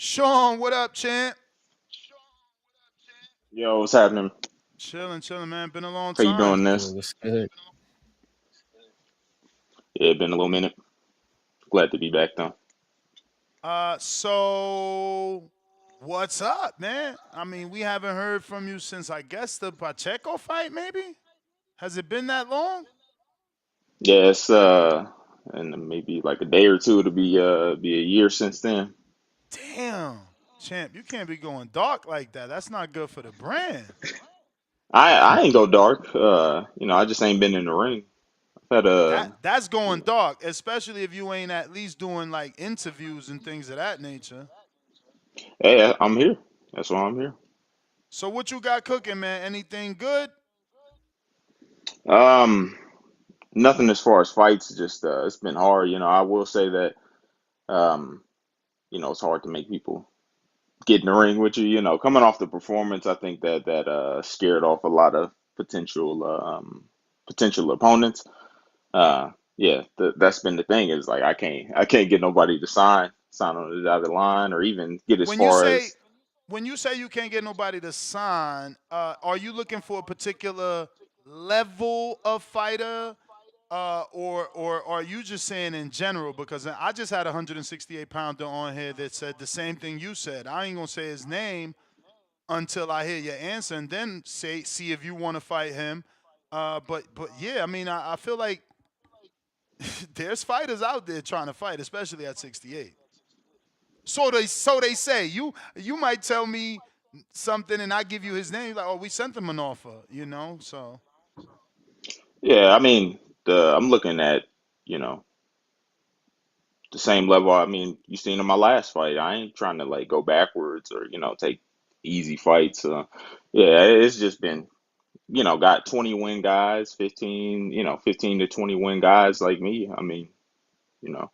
Shawn, what up, champ? Yo, what's happening? Chilling, chilling, man. Been a long How you time. doing Good, this? what's good? Yeah, been a little minute. Glad to be back though. So what's up, man? I mean, we haven't heard from you since I guess the Pacheco fight, maybe? Has it been that long? Yeah, it's and maybe like a day or two to be a year since then. Damn. Champ, you can't be going dark like that. That's not good for the brand. I ain't go dark. I just ain't been in the ring. I've had That's going dark, especially if you ain't at least doing like interviews and things of that nature. hey, I'm here. That's why I'm here. So what you got cooking, man? Anything good? Um, Nothing as far as fights. Just it's been hard. I will say that um, it's hard to make people get in the ring with you. Coming off the performance, I think that scared off a lot of potential opponents. Yeah, that's been the thing is like I can't get nobody to sign on the dotted line or even get as When you far say as when you say you can't get nobody to sign, are you looking for a particular level of fighter, or are you just saying in general? Because I just had a 168-pounder on here that said the same thing you said. I ain't gonna say his name until I hear your answer, and then see if you want to fight him. But yeah, I mean, I feel like there's fighters out there trying to fight, especially at 68. So they say. You might tell me something and I give you his name. Like, oh, we sent him an offer, So yeah. I mean, I'm looking at you know the same level. I mean, you seen in my last fight. I ain't trying to like go backwards or take easy fights. Yeah, it's just been got 20 win guys, 15 to 20 win guys like me. I mean, you know.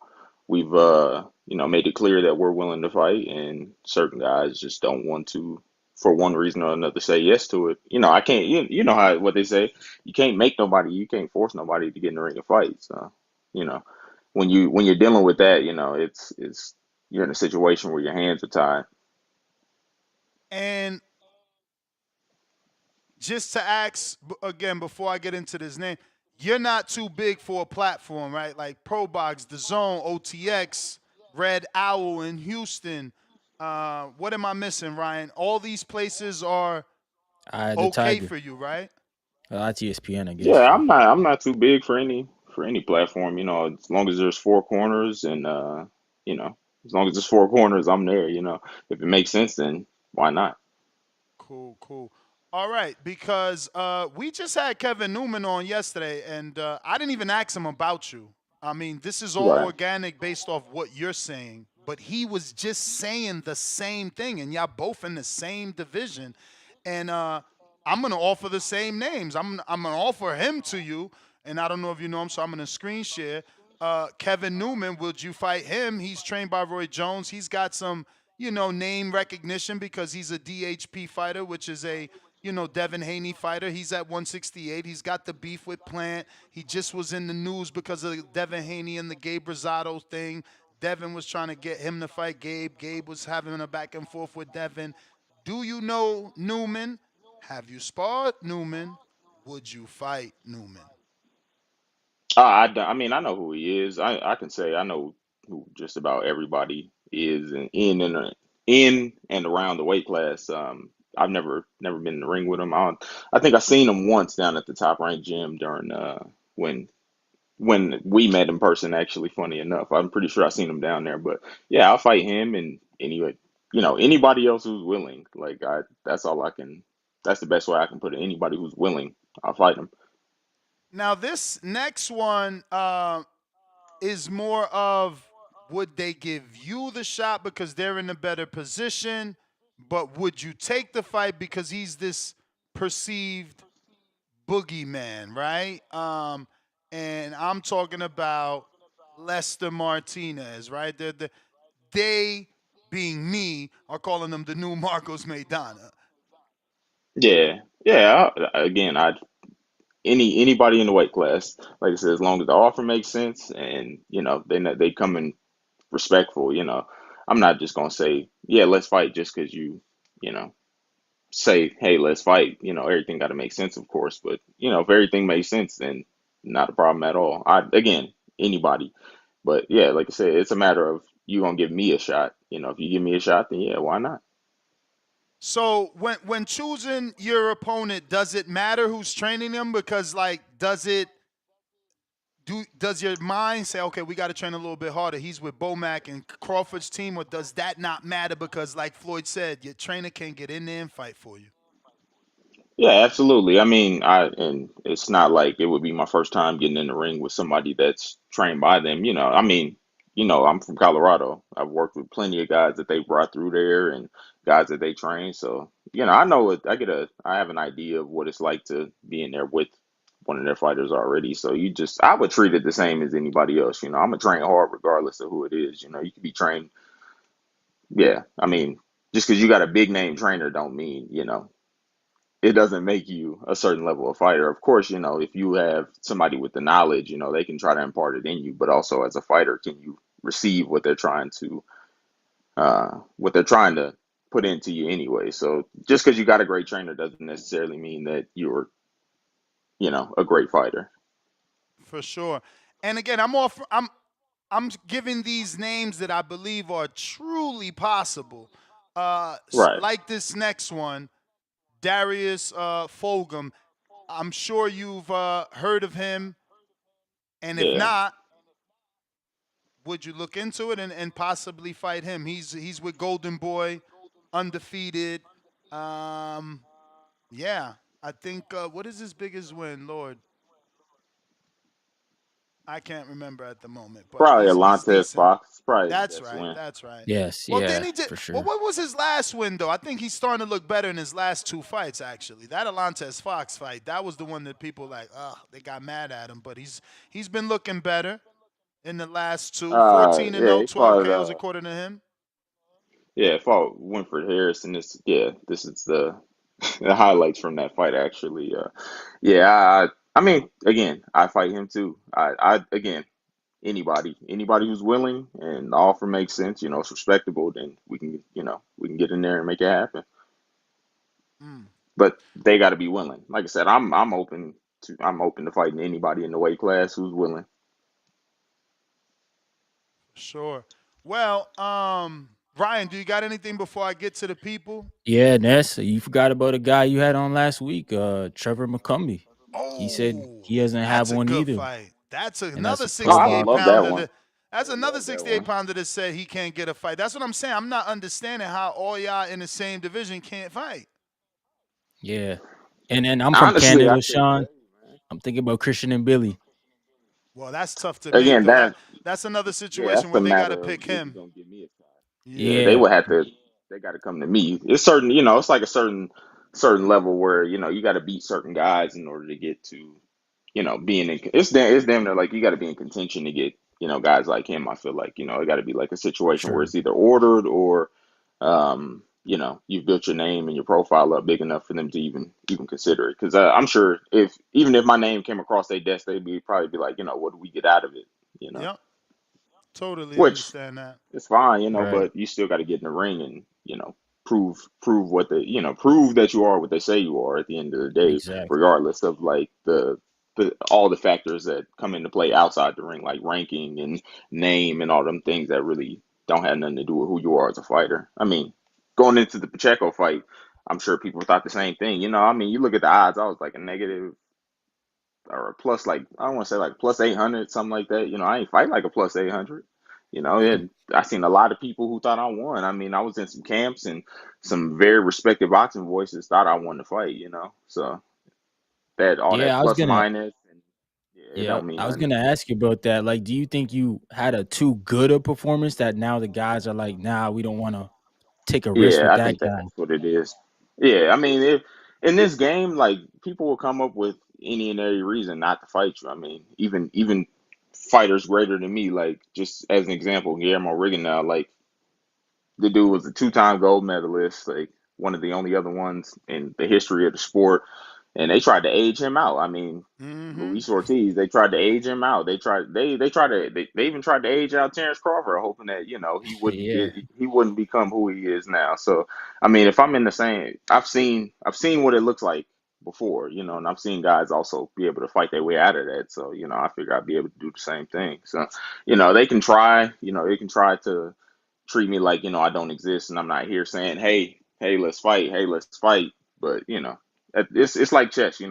We've made it clear that we're willing to fight, and certain guys just don't want to, for one reason or another, say yes to it. I can't. You know how what they say. You can't make nobody. You can't force nobody to get in the ring and fight. So, you know, when you're dealing with that, it's you're in a situation where your hands are tied. and just to ask again before I get into this name, you're not too big for a platform, right? Like Pro Box, The Zone, OTX, Red Owl in Houston. What am I missing, Ryan? All these places are The okay Tiger. for you, right? That's ESPN, I guess, Yeah, too. I'm not too big for any platform. As long as there's four corners and you know, as long as there's four corners, I'm there. If it makes sense, then why not? Cool, cool. All right, because we just had Kevin Newman on yesterday, and I didn't even ask him about you. I mean, this is all Right. organic based off what you're saying, but he was just saying the same thing, and y'all both in the same division. And I'm gonna offer the same names. I'm gonna offer him to you, and I don't know if you know him, so I'm gonna screen share. Kevin Newman, would you fight him? He's trained by Roy Jones. He's got some name recognition because he's a DHP fighter, which is a, Devin Haney fighter. He's at 168. He's got the beef with Plant. He just was in the news because of Devin Haney and the Gabe Rosado thing. Devin was trying to get him to fight Gabe. Gabe was having a back and forth with Devin. Do you know Newman? Have you sparred Newman? Would you fight Newman? I mean, I know who he is. I can say I know who just about everybody is in and around the weight class. I've never been in the ring with him. I think I seen him once down at the Top Rank gym during when when we met in person. Actually, funny enough, I'm pretty sure I seen him down there. But yeah, I'll fight him and anybody else who's willing. Like that's all I can. That's the best way I can put it. Anybody who's willing, I'll fight him. Now, this next one is more of, would they give you the shot because they're in a better position, but would you take the fight because he's this perceived boogeyman, right? And I'm talking about Lester Martinez, right? They, being me, are calling him the new Marcos Maidana. Yeah, yeah. Again, anybody in the weight class, like I said, as long as the offer makes sense and they come in respectful. I'm not just gonna say, yeah, let's fight just because you know, say, hey, let's fight. Everything got to make sense, of course, but if everything makes sense, then not a problem at all. Again, anybody, but yeah, like I said, it's a matter of you gonna give me a shot. If you give me a shot, then yeah, why not? So when choosing your opponent, does it matter who's training them? Because like, does your mind say, okay, we got to train a little bit harder? He's with Bomac and Crawford's team, or does that not matter? Because like Floyd said, your trainer can get in there and fight for you. Yeah, absolutely. I mean, and it's not like it would be my first time getting in the ring with somebody that's trained by them. I mean, I'm from Colorado. I've worked with plenty of guys that they brought through there and guys that they train. So, I know it. I have an idea of what it's like to be in there with one of their fighters already. So I would treat it the same as anybody else. I'm gonna train hard regardless of who it is. You could be trained. Yeah, I mean, just because you got a big name trainer don't mean, it doesn't make you a certain level of fighter. Of course, if you have somebody with the knowledge, they can try to impart it in you, but also as a fighter, can you receive what they're trying to put into you anyway? So just because you got a great trainer doesn't necessarily mean that you're, a great fighter. For sure. And again, I'm giving these names that I believe are truly possible. Right. Like this next one, Darius Fulgham. I'm sure you've heard of him, and if Yeah. not, would you look into it and possibly fight him? He's with Golden Boy, undefeated. Um, yeah, I think what is his biggest win, Lord? I can't remember at the moment, but Probably he's Alantez decent. Fox. Probably his That's best right. win. That's right. Yes, Well, then yeah, he did. for Well, sure. what was his last win though? I think he's starting to look better in his last two fights. Actually, that Alantez Fox fight, that was the one that people like. Oh, they got mad at him, but he's been looking better in the last two. 14 and Yeah, 0, he 12 fought. KOs according to him. Yeah, fought Winford Harrison. This is the the highlights from that fight actually. Yeah, I mean, again, I fight him too. Again, anybody who's willing and the offer makes sense, it's respectable, then we can get in there and make it happen. Mm, But they got to be willing. Like I said, I'm open to fighting anybody in the weight class who's willing. sure. Well, Ryan, do you got anything before I get to the people? Yeah, Ness, you forgot about a guy you had on last week, Trevor McCumbee. He said Oh, he doesn't have that's a one good either, fight. That's and that's another a pro Oh, I would 68 love boxer. that pounder. one. I That's would another love that 68 one. pounder that said he can't get a fight. That's what I'm saying. I'm not understanding how all y'all in the same division can't fight. Yeah, and then I'm from Honestly, I Canada, couldn't tell Sean. you, man. I'm thinking about Christian and Billy. Well, that's tough to make Again, though. that That's another yeah, situation that's where a they got to matter of pick is he him. gonna give me a shot? Yeah, Yeah. they Yeah, would have to. They got to come to me. It's certain, it's like a certain level where you got to beat certain guys in order to get to, being in. It's damn near like you got to be in contention to get guys like him. I feel like it got to be like a situation where true. it's either ordered or, you've built your name and your profile up big enough for them to even consider it. Because I'm sure even if my name came across their desk, they'd probably be like, what do we get out of it? You know, Yep. Totally which understand that. it's fine, Right. but you still got to get in the ring and prove what prove that you are what they say you are at the end of the day, Exactly. regardless of like the all the factors that come into play outside the ring, like ranking and name and all them things that really don't have nothing to do with who you are as a fighter. I mean, going into the Pacheco fight, I'm sure people thought the same thing. I mean, you look at the odds, I was like a negative or a plus, like I don't want to say like plus 800, something like that. I ain't fight like a plus 800. I seen a lot of people who thought I won. I mean, I was in some camps and some very respected boxing voices thought I won the fight. So that all that Yeah, I was plus gonna. minus and yeah, it Yeah, don't mean I was nothing. gonna ask you about that. Like, do you think you had a too good a performance that now the guys are like, nah, we don't want to take a risk Yeah, with I that think guy? that's what it is. Yeah, I mean, if in this game, like people will come up with any and every reason not to fight you. I mean, even fighters greater than me, like just as an example, Guillermo Rigondeaux, like the dude was a two-time gold medalist, like one of the only other ones in the history of the sport. and they tried to age him out. I mean, Mm-hmm. Luis Ortiz, they tried to age him out. They even tried to age out Terrence Crawford, hoping that Yeah. he wouldn't become who he is now. So I mean, if I'm in the same, I've seen what it looks like before, and I've seen guys also be able to fight their way out of that. So I figure I'd be able to do the same thing. So they can try to treat me like I don't exist and I'm not here saying, hey, let's fight, hey, let's fight. But it's like chess. The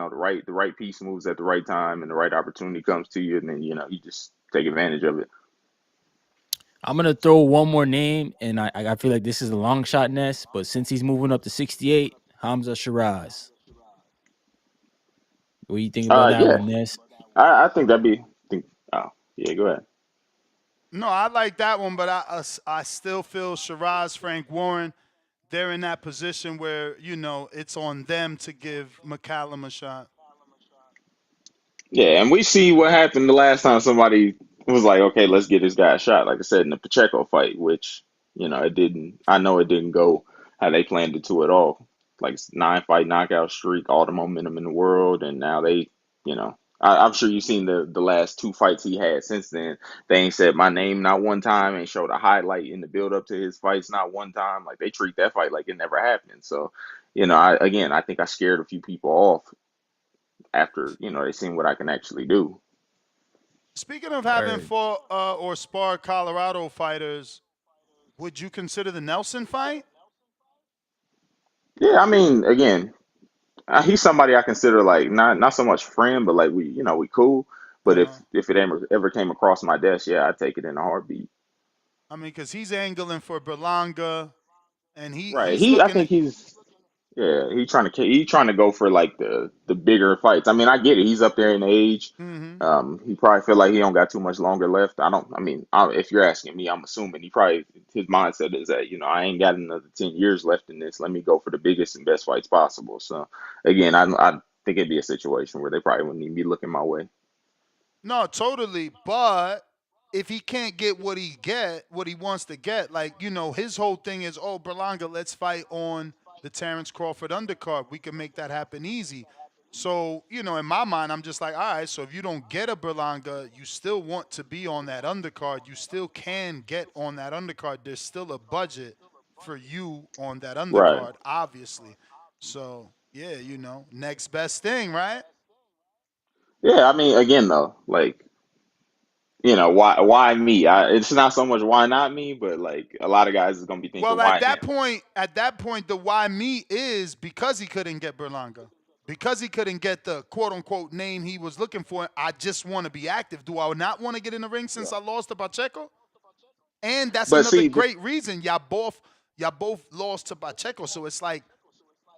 right piece moves at the right time, and the right opportunity comes to you, and then you just take advantage of it. I'm gonna throw one more name, and I feel like this is a long shot, Ness. But since he's moving up to 68, Hamza Shiraz. What do you think about that Yeah, one, Ness? I think that'd be. Think, oh, yeah, go ahead. No, I like that one, but I still feel Shiraz, Frank Warren, they're in that position where it's on them to give McCallum a shot. Yeah, and we see what happened the last time somebody was like, okay, let's get this guy a shot. Like I said in the Pacheco fight, which it didn't. I know it didn't go how they planned it to at all. Like 9 fight knockout streak, all the momentum in the world, and now I'm sure you've seen the last two fights he had since then. They ain't said my name not one time, ain't showed a highlight in the build up to his fights not one time. Like they treat that fight like it never happened. So, I think I scared a few people off after they seen what I can actually do. Speaking of having Word. fought or sparred Colorado fighters, would you consider the Nelson fight? Yeah, I mean, again, he's somebody I consider like not so much friend, but like we cool. But if Uh-huh. if it ever came across my desk, yeah, I'd take it in a heartbeat. I mean, because he's angling for Berlanga, and Right. he's I looking at. think he's Yeah, he trying to go for like the bigger fights. I mean, I get it. He's up there in age. Mm-hmm. He probably feel like he don't got too much longer left. I don't. I mean, if you're asking me, I'm assuming his mindset is that I ain't got another 10 years left in this. Let me go for the biggest and best fights possible. So again, I think it'd be a situation where they probably wouldn't even be looking my way. No, totally. But if he can't get what he wants to get, like his whole thing is, oh, Berlanga, let's fight on the Terrence Crawford undercard. We can make that happen easy. So in my mind, I'm just like, all right. So if you don't get a Berlanga, you still want to be on that undercard. You still can get on that undercard. There's still a budget for you on that Right. undercard, obviously. So yeah, next best thing, right? Yeah. I mean, again though, like why me? It's not so much why not me, but like a lot of guys is gonna be thinking Well, why him. at that point, the why me is because he couldn't get Berlanga, because he couldn't get the quote unquote name he was looking for. I just want to be active. Do I not want to get in the ring since Yeah. I lost to Pacheco? And that's But another see, great reason y'all both lost to Pacheco. So it's like,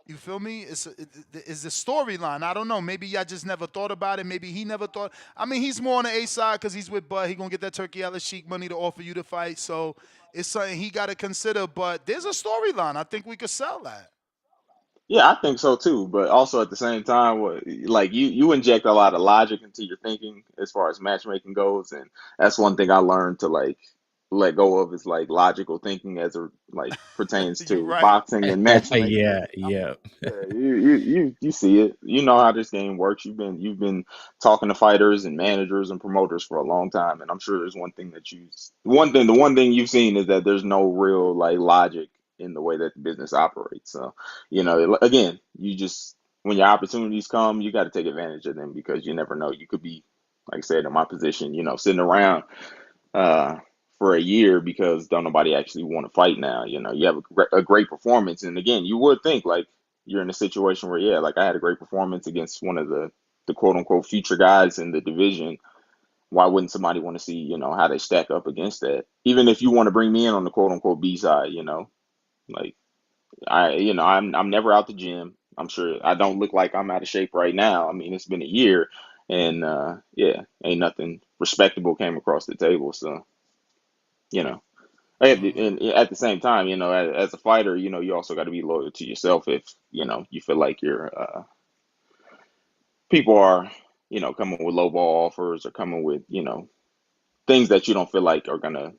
you feel me? It's the storyline. I don't know. Maybe y'all just never thought about it. Maybe he never thought. I mean, he's more on the A side because he's with Bud. He gonna get that Turkey Ellis Sheik money to offer you to fight. So it's something he got to consider. But there's a storyline. I think we could sell that. yeah, I think so too. But also at the same time, like you inject a lot of logic into your thinking as far as matchmaking goes, and that's one thing I learned to like let go of is like logical thinking as it like pertains You to right. boxing and matchmaking. Yeah, yeah. Yeah, you see it. You know how this game works. You've been talking to fighters and managers and promoters for a long time, and I'm sure there's the one thing you've seen is that there's no real like logic in the way that the business operates. So, again, you just when your opportunities come, you got to take advantage of them because you never know. You could be, like I said, in my position, sitting around uh, for a year because don't nobody actually want to fight now. You have a great performance, and again, you would think like you're in a situation where yeah, like I had a great performance against one of the quote unquote future guys in the division. Why wouldn't somebody want to see how they stack up against that? Even if you want to bring me in on the quote unquote B side, like I'm never out the gym. I'm sure I don't look like I'm out of shape right now. I mean, it's been a year, and yeah, ain't nothing respectable came across the table. So you know. Uh-huh. And at the same time, as a fighter, you also got to be loyal to yourself if, you feel like people are, coming with low ball offers or coming with, things that you don't feel like are going to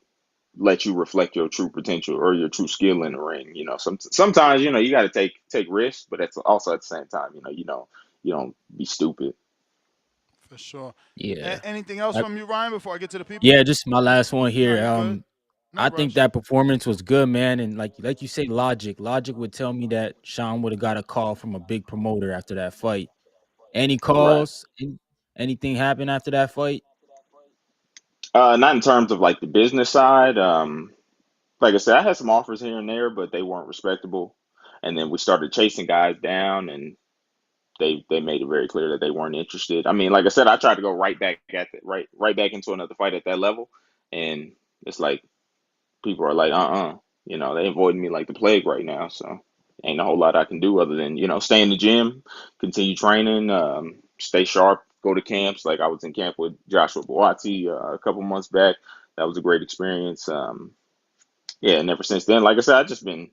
let you reflect your true potential or your true skill in the ring. Sometimes, you got to take risks, but that's also at the same time, you don't be stupid. For sure. Yeah. Anything else I, from you, Ryan, before I get to the people? yeah, just my last one No, here. you're good. No I think rush. that performance was good, man. And like you say, logic would tell me that Sean would have got a call from a big promoter after that fight. Any Right. calls? Anything happen after that fight? Not in terms of like the business side. Like I said, I had some offers here and there, but they weren't respectable. And then we started chasing guys down, and they made it very clear that they weren't interested. I mean, like I said, I tried to go right back at the, right back into another fight at that level, and it's like people are like, they avoiding me like the plague right now. So ain't a whole lot I can do other than stay in the gym, continue training, stay sharp, go to camps. Like I was in camp with Joshua Buatsi a couple months back. That was a great experience. Yeah, and ever since then, like I said,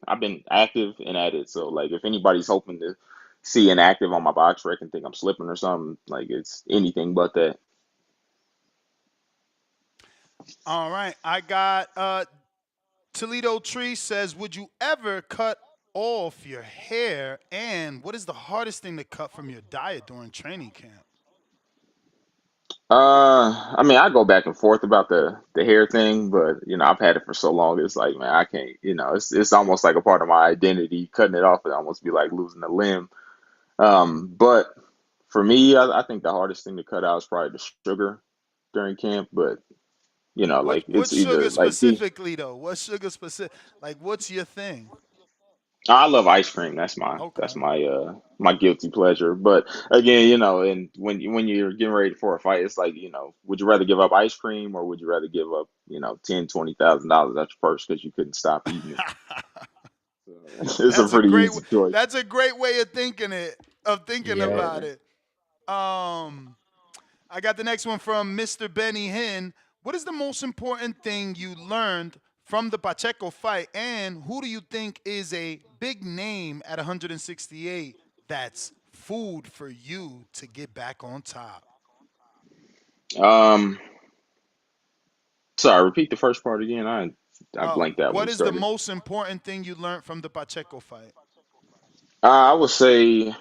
I've been active and at it. So like if anybody's hoping to see inactive on my box rec and think I'm slipping or something, like it's anything but that. All right. I got Toledo Tree says, would you ever cut off your hair? And what is the hardest thing to cut from your diet during training camp? I mean, I go back and forth about the hair thing, but I've had it for so long. It's like, man, I can't. It's almost like a part of my identity. Cutting it off would almost be like losing a limb. But for me, I think the hardest thing to cut out is probably the sugar during camp. But What like what it's either sugar like the specifically though? What sugar specific? Like what's your thing? I love ice cream. That's Okay. my guilty pleasure. But again, and when you're getting ready for a fight, it's like, would you rather give up ice cream or would you rather give up, $10,000, $20,000 at your purse because you couldn't stop eating it? So, it's a That's a pretty great easy choice. that's a great way of thinking Yeah. about it. Um I got the next one from Mr. Benny Hinn. What is the most important thing you learned from the Pacheco fight, and who do you think is a big name at 168 that's food for you to get back on top? Um, Sorry, repeat the first part again. I blanked out when What you is the started. most important thing you learned from the Pacheco fight? I would say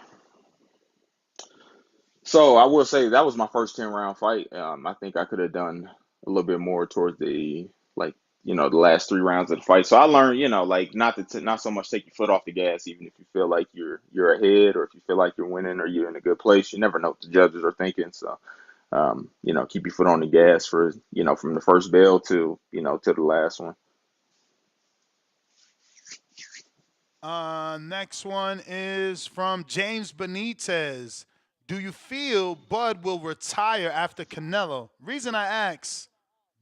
So I will say that was my first 10 round fight. I think I could have done a little bit more towards the like the last 3 rounds of the fight. So I learned like not not so much take your foot off the gas, even if you feel like you're ahead or if you feel like you're winning or you're in a good place. You never know what the judges are thinking. So keep your foot on the gas for from the first bell to to the last one. Next one is from James Benitez. Do you feel Bud will retire after Canelo? Reason I ask,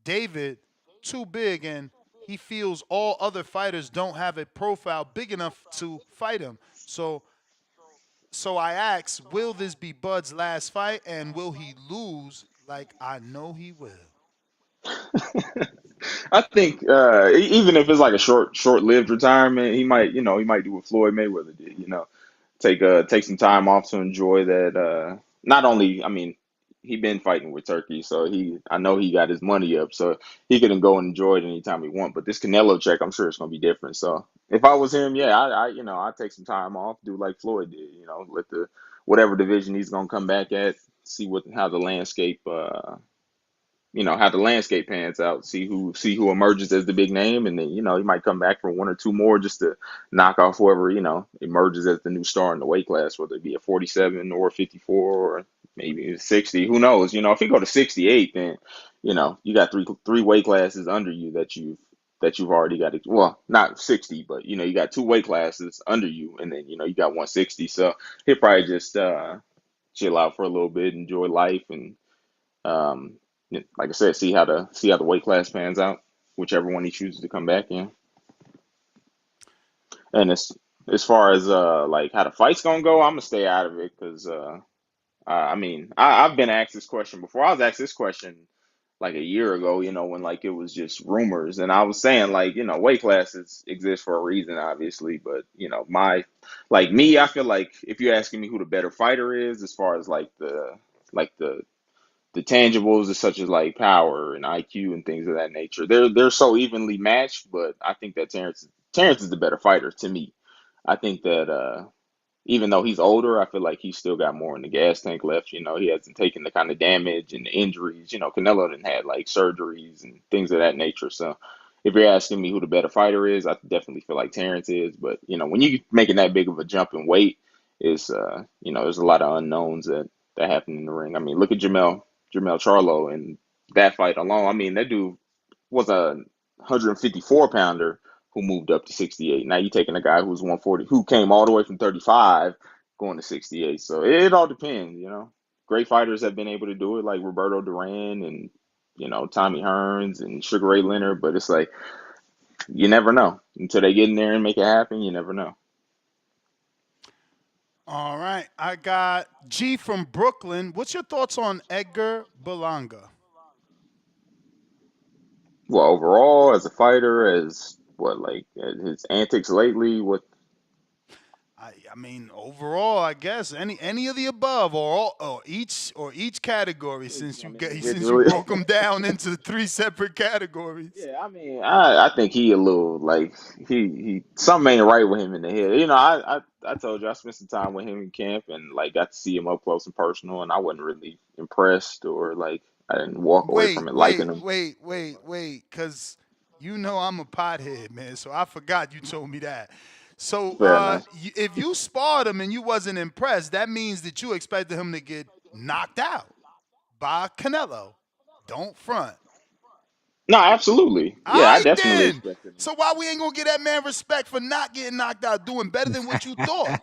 David, too big, and he feels all other fighters don't have a profile big enough to fight him. So I ask, will this be Bud's last fight, and will he lose like I know he will? I think even if it's like a short-lived retirement, he might do what Floyd Mayweather did. Take some time off to enjoy that. Not only, I mean, he been fighting with Turkey, so I know he got his money up, so he can go and enjoy it anytime he want. But this Canelo check, I'm sure it's gonna be different. So if I was him, yeah, I'd take some time off, do like Floyd did. Let the whatever division he's gonna come back at, see what how the landscape how the landscape pans out, see who emerges as the big name, and then he might come back for one or two more just to knock off whoever emerges as the new star in the weight class, whether it be a 47 or 54 or maybe 60. Who knows? If you go to 68, then you got three weight classes under you that you've already got. Well, not 60, but you got two weight classes under you, and then you got 160. So he'll probably just chill out for a little bit, enjoy life, and um, like I said, see how the weight class pans out, whichever one he chooses to come back in. And as far as like how the fight's gonna go, I'm gonna stay out of it because I mean I've been asked this question before. I was asked this question like a year ago, when like it was just rumors, and I was saying like weight classes exist for a reason, obviously, but my like me, I feel like if you're asking me who the better fighter is, as far as like the tangibles such as like power and IQ and things of that nature. They're so evenly matched, but I think that Terrence is the better fighter to me. I think that even though he's older, I feel like he's still got more in the gas tank left. He hasn't taken the kind of damage and the injuries. Canelo didn't had like surgeries and things of that nature. So if you're asking me who the better fighter is, I definitely feel like Terrence is. But when you making that big of a jump in weight, is there's a lot of unknowns that happen in the ring. I mean, look at Jamel Charlo and that fight alone. I mean, that dude was a 154 pounder who moved up to 68. Now you're taking a guy who's 140, who came all the way from 35 going to 68. So it all depends. Great fighters have been able to do it, like Roberto Duran and Tommy Hearns and Sugar Ray Leonard. But it's like you never know until they get in there and make it happen. You never know. All right. I got G from Brooklyn. What's your thoughts on Edgar Berlanga? Well, overall, as a fighter, as what like his antics lately, what I mean, overall, I guess any of the above, or all, or each category, since I you mean, get is it since you really? broke them down into three separate categories. Yeah, I mean, I think he a little like he something ain't right with him in the head. I told you I spent some time with him in camp and like got to see him up close and personal, and I wasn't really impressed or like I didn't walk away Wait, from it liking wait, him. wait, wait, wait, because I'm a pothead, man. So I forgot you told me that. So Fair enough. if you sparred him and you wasn't impressed, that means that you expected him to get knocked out by Canelo. Don't front. No, absolutely. All Yeah, I right definitely then. expected him. So why we ain't gonna give that man respect for not getting knocked out, doing better than what you thought?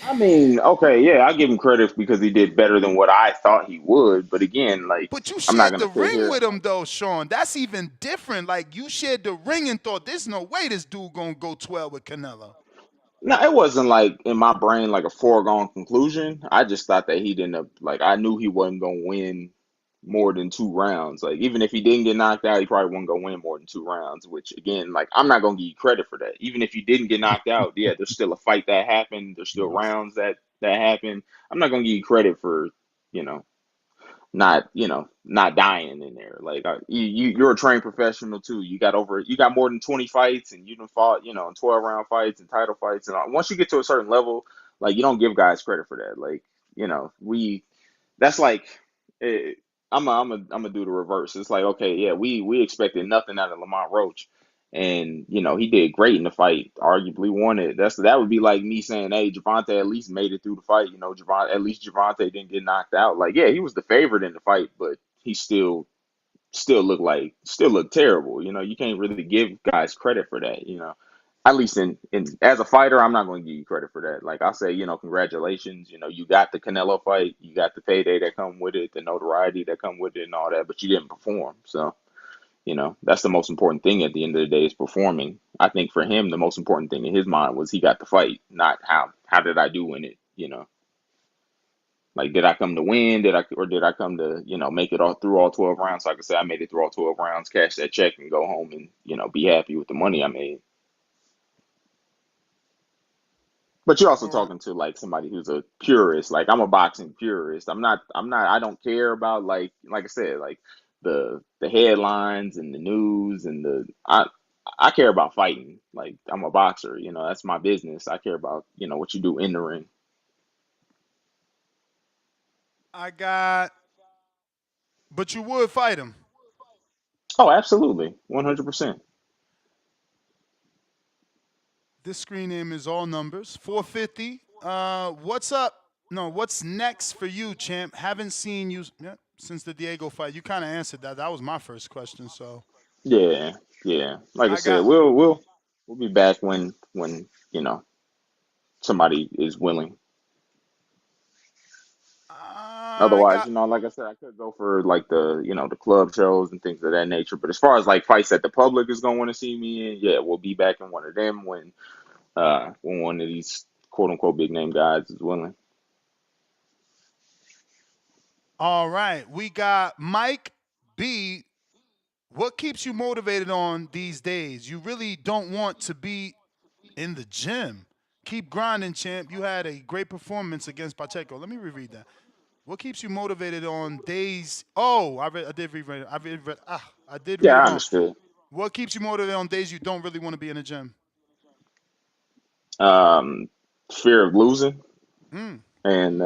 I mean, okay, yeah, I give him credit because he did better than what I thought he would. But again, like But you I'm not shared the gonna sit ring here. with him though, Shawn. That's even different. Like you shared the ring and thought there's no way this dude gonna go 12 with Canelo. No, it wasn't like in my brain like a foregone conclusion. I just thought that he didn't like I knew he wasn't gonna win more than 2 rounds. Like even if he didn't get knocked out, he probably wasn't gonna win more than 2 rounds, which again, like I'm not gonna give you credit for that. Even if you didn't get knocked out, yeah, there's still a fight that happened, there's still rounds that happened. I'm not gonna give you credit for, you know, not dying in there. Like you're a trained professional too. You got more than 20 fights, and you done fought, in 12 round fights and title fights. And once you get to a certain level, like you don't give guys credit for that. Like we that's like eh, I'm a do the reverse. It's like okay, yeah, we expected nothing out of Lamont Roach. And he did great in the fight. Arguably won it. That would be like me saying, "Hey, Javante at least made it through the fight." Javante at least Javante didn't get knocked out. Like, yeah, he was the favorite in the fight, but he still looked terrible. You can't really give guys credit for that. At least in as a fighter, I'm not going to give you credit for that. Like I say, congratulations. You got the Canelo fight, you got the payday that come with it, the notoriety that come with it, and all that, but you didn't perform. So that's the most important thing at the end of the day is performing. I think for him, the most important thing in his mind was he got the fight, not how did I do in it. Like did I come to win? Did I come to make it all through all 12 rounds? So I could say I made it through all 12 rounds, cash that check, and go home and be happy with the money I made. But you're also All right. talking to like somebody who's a purist. Like I'm a boxing purist. I'm not. I don't care about like I said, like the headlines and the news and I care about fighting. Like I'm a boxer. That's my business. I care about what you do in the ring. I got, but you would fight him. Oh, absolutely, 100%. This screen name is all numbers. 450. What's up? No, what's next for you, champ? Haven't seen you since the Diego fight. You kind of answered that. That was my first question. So Yeah, yeah. Like I I said, got, we'll be back when somebody is willing. I Otherwise, got. like I said, I could go for like the club shows and things of that nature. But as far as like fights that the public is gonna want to see me in, yeah, we'll be back in one of them when one of these quote unquote big name guys is willing. All right, we got Mike B. What keeps you motivated on these days? You really don't want to be in the gym. Keep grinding, champ. You had a great performance against Pacheco. Let me reread that. What keeps you motivated on days? Oh, I did read it. I did read Yeah, it I wrong. understood. What keeps you motivated on days you don't really want to be in the gym? Um, fear of losing, Mm. and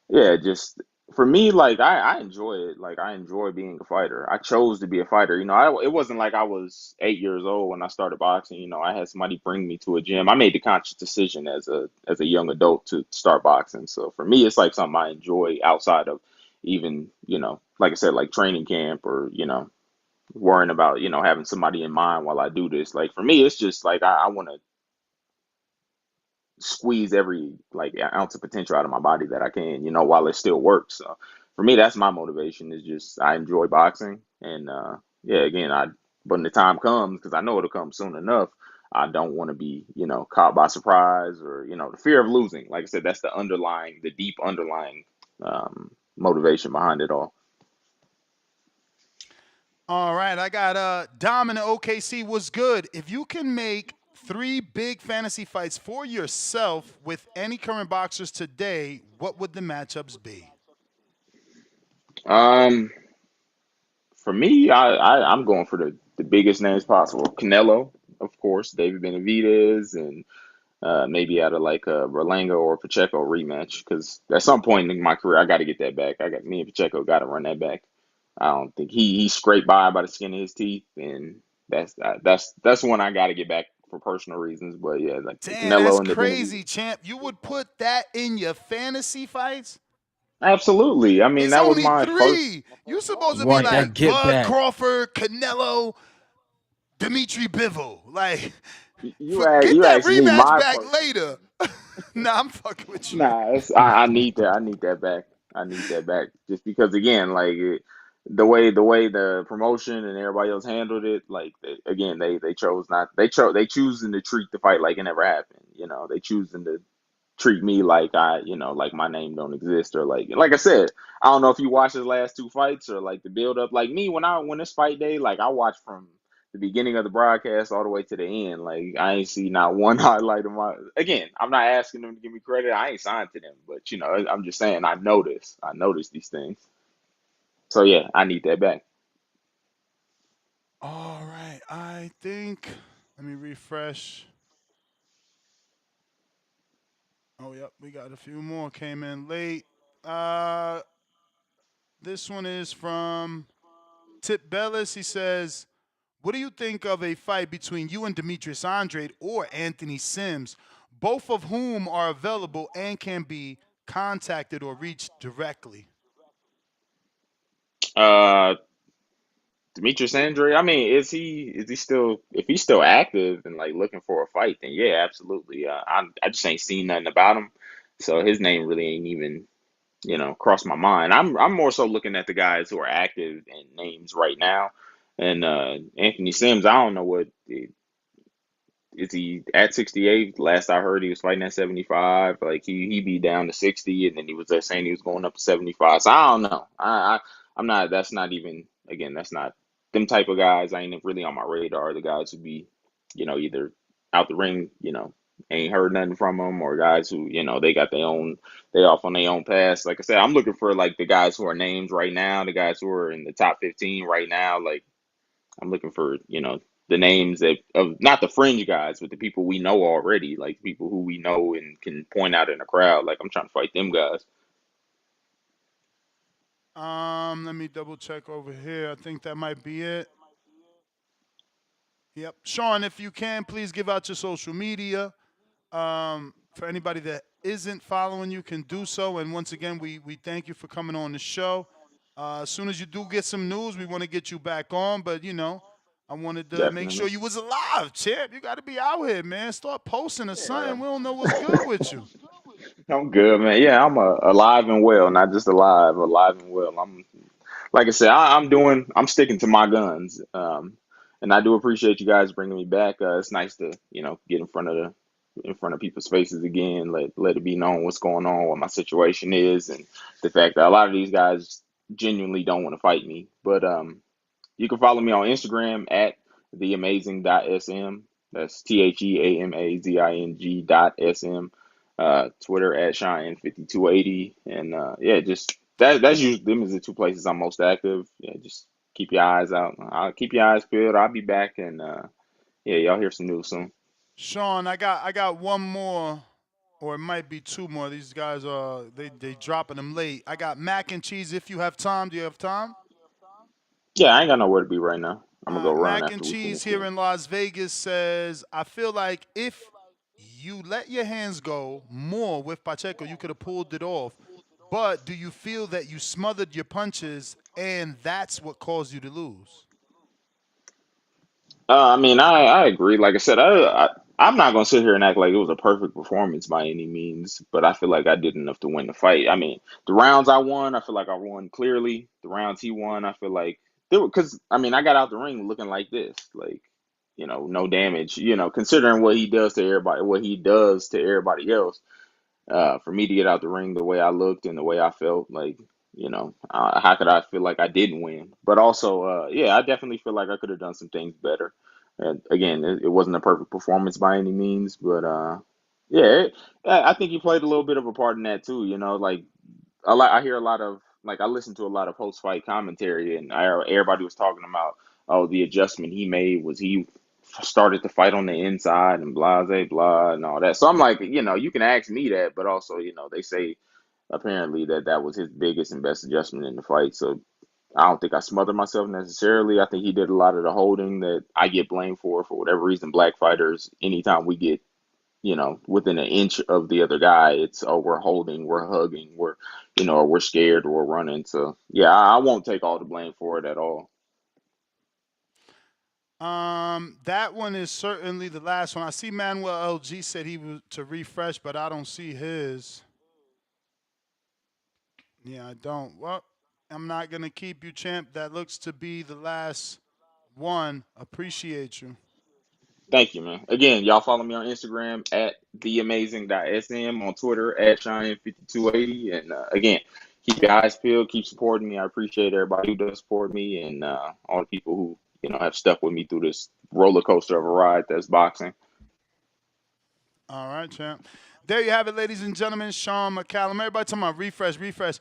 yeah, just for me, like I enjoy it. Like I enjoy being a fighter. I chose to be a fighter. It wasn't like I was 8 years old when I started boxing. I had somebody bring me to a gym. I made the conscious decision as a young adult to start boxing. So for me, it's like something I enjoy outside of even, like I said, like training camp or, worrying about, having somebody in mind while I do this. Like for me, it's just like I want to squeeze every like ounce of potential out of my body that I can, while it still works. So for me, that's my motivation. Is just I enjoy boxing, and yeah, again, but when the time comes, because I know it'll come soon enough, I don't want to be, caught by surprise or the fear of losing. Like I said, that's the deep underlying motivation behind it all. All right, I got Dom in the OKC was good. If you can make three big fantasy fights for yourself with any current boxers today, what would the matchups be? Um, for me, I'm going for the biggest names possible. Canelo, of course, David Benavidez, and maybe out of like a Berlanga or Pacheco rematch because at some point in my career I got to get that back. I got me and Pacheco got to run that back. I don't think he scraped by the skin of his teeth, and that's one I got to get back for personal reasons. But yeah, like the Damn, that's Canelo and the Benavidez. crazy, champ. You would put that in your fantasy fights? Absolutely. I mean, It's that was only my first. three. You supposed You to be want Yeah, that like get Bud back. Crawford, Canelo, Dimitri Bivol. Like, get you that asked me rematch my back first. later. Nah, I'm fucking with you. Nah, I need that. I need that back. I need that back. Just because, again, like the way the promotion and everybody else handled it, like again, they chose not. They choosing to treat the fight like it never happened. They choosing to treat me like like my name don't exist or like I said, I don't know if you watched his last two fights or like the build up. Like me, when it's fight day, like I watch from the beginning of the broadcast all the way to the end. Like I ain't see not one highlight of my. Again, I'm not asking them to give me credit. I ain't signed to them, but I'm just saying I notice. I notice these things. So yeah, I need that back. All right, I think. Let me refresh. Oh, yep, we got a few more came in late. Uh, this one is from Tip Bellis. He says, "What do you think of a fight between you and Demetrius Andrade or Anthony Sims, both of whom are available and can be contacted or reached directly?" Uh, Demetrius Andre. I mean, is he still if he's still active and like looking for a fight? Then yeah, absolutely. I just ain't seen nothing about him, so his name really ain't even crossed my mind. I'm more so looking at the guys who are active and names right now. And Anthony Sims, I don't know what is he at 68? Last I heard, he was fighting at 75. Like he be down to 60, and then he was saying he was going up to 75. So I don't know. I'm not. That's not even. Again, that's not them type of guys. I ain't really on my radar. The guys who be, either out the ring, ain't heard nothing from them, or guys who, they got their own. They off on their own pass. Like I said, I'm looking for like the guys who are names right now. The guys who are in the top 15 right now. Like I'm looking for, the names that of not the fringe guys, but the people we know already, like people who we know and can point out in a crowd. Like I'm trying to fight them guys. Let me double check over here. I think that might be it. Yep. Sean, if you can, please give out your social media. For anybody that isn't following you, can do so. And once again, we thank you for coming on the show. As soon as you do get some news, we want to get you back on. But I wanted to make sure Definitely. you was alive, champ. You got to be out here, man. Start posting or something. We don't know what's good with you. I'm good, man. Yeah, I'm alive and well, not just alive and well. I'm like I said, I'm sticking to my guns. And I do appreciate you guys bringing me back. It's nice to, get in front of people's faces again, let it be known what's going on, what my situation is, and the fact that a lot of these guys genuinely don't want to fight me. But you can follow me on Instagram at theamazing.sm. That's TheAmazing Twitter at Shine5280. And yeah, just that's usually them is the two places I'm most active. Yeah, just keep your eyes out. I'll keep your eyes peeled. I'll be back and yeah, y'all hear some news soon. Shawn, I got one more, or it might be two more. These guys are they dropping them late. I got mac and cheese. If you have time, do you have time? Yeah, I ain't got nowhere to be right now. I'm gonna go run Mac and after we cheese finish here here. in Las Vegas says, I feel like if you let your hands go more with Pacheco, you could have pulled it off. But do you feel that you smothered your punches and that's what caused you to lose? I mean, I agree. Like I said, I'm not gonna sit here and act like it was a perfect performance by any means, but I feel like I did enough to win the fight. I mean, the rounds I won, I feel like I won clearly. The rounds he won, I feel like there were because I mean, I got out the ring looking like this, like no damage. Considering what he does to everybody, what he does to everybody else. For me to get out the ring the way I looked and the way I felt, like, how could I feel like I didn't win? But also, yeah, I definitely feel like I could have done some things better. And again, it wasn't a perfect performance by any means, but yeah, I think you played a little bit of a part in that too. Like I hear a lot of like I listen to a lot of post fight commentary, and everybody was talking about the adjustment he made was he started to fight on the inside and blah blah blah and all that. So I'm like, you can ask me that, but also they say apparently that was his biggest and best adjustment in the fight. So I don't think I smothered myself necessarily. I think he did a lot of the holding that I get blamed for whatever reason. Black fighters, anytime we get within an inch of the other guy, it's we're holding, we're hugging, or we're scared, or we're running. So yeah, I won't take all the blame for it at all. That one is certainly the last one. I see Manuel LG said he was to refresh, but I don't see his. Yeah, I don't. Well, I'm not gonna keep you, champ. That looks to be the last one. Appreciate you. Thank you, man. Again, y'all follow me on Instagram at theamazing.sm, on Twitter at Shine5280. And again, keep your eyes peeled, keep supporting me. I appreciate everybody who does support me and all the people who, have stuck with me through this roller coaster of a ride that's boxing. All right, champ. There you have it, ladies and gentlemen. Shawn Mccallan. Everybody talking about refresh, refresh.